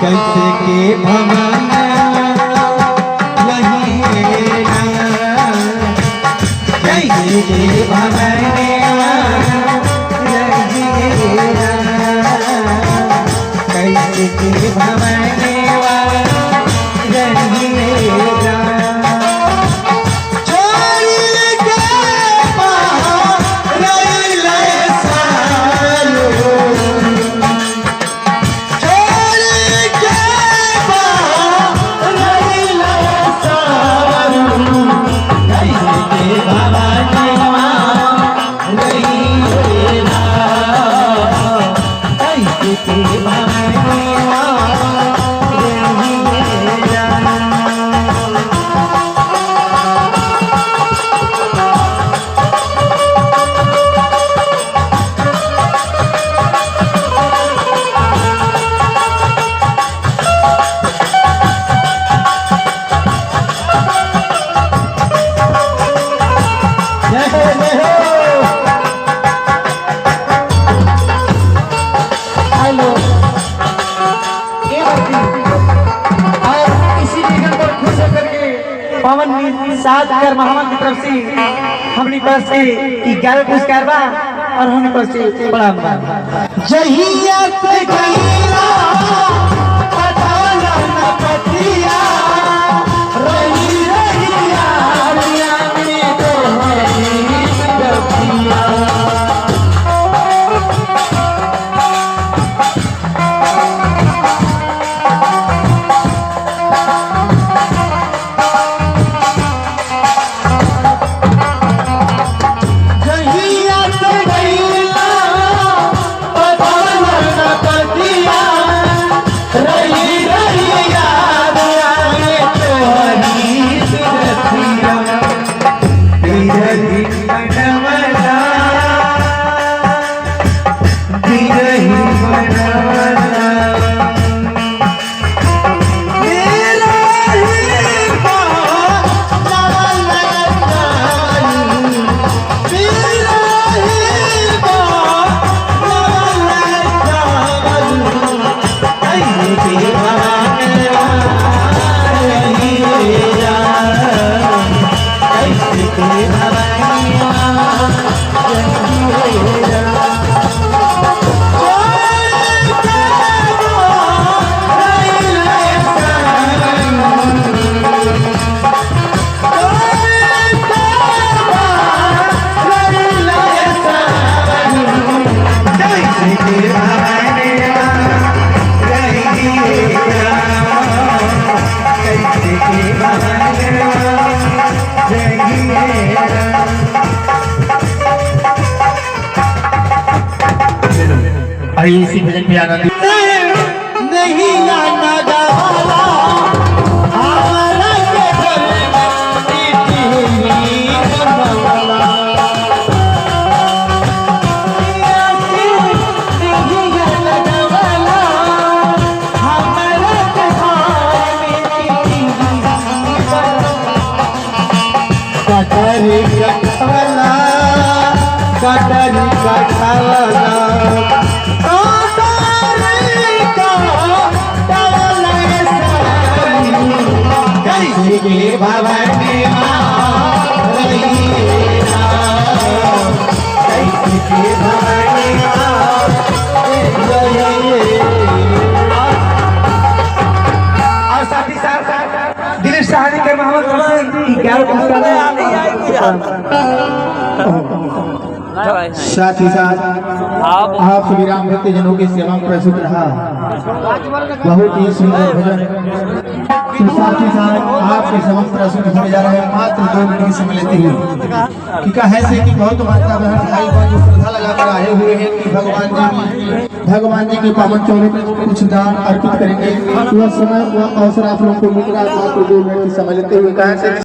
कैसे के भवन लहिएरा, कैसे के भवन लहिएरा, कैसे के भवन लहिएरा। पवन सात कर मोहम्मद की तरफ से हमने पास से 11 पुरस्कार बा और हमने पास से बड़ा जहिया से गईला पताला न पतिया, रही रही यारिया में तोहरी रतिया। आइए इसी भजन पे आनंद नहीं गाना गावाला हमारा के घर मीठी बनवाला, नहीं गाना गावाला हमारा के घर मीठी कटरी कटवाला, कटरी कटवाला, के भवन लहिएरा, कैसे के भवन लहिएरा। और साथ ही साथ दिलीप सहानी कर मोहम्मद तरफ से 11 पुरस्कार साथ ही साथ आप सभी राम भक्तजनों की सेवा में प्रस्तुत रहा बहुत ही सुंदर भजन। तो साथ ही साथ आपके समक्ष प्रस्तुत होने जा रहे हैं मात्र 2 मिनट की समय लेते हुए कि कहे से कि बहुत माता बहन भाई बहन जो श्रद्धा लगाकर आए हुए हैं कि भगवान जी के पावन चौरों पे कुछ दान अर्पित करेंगे। वह समय वह अवसर आप लोगों को मिल रहा है मात्र 2 मिनट की समय लेते हुए कहे से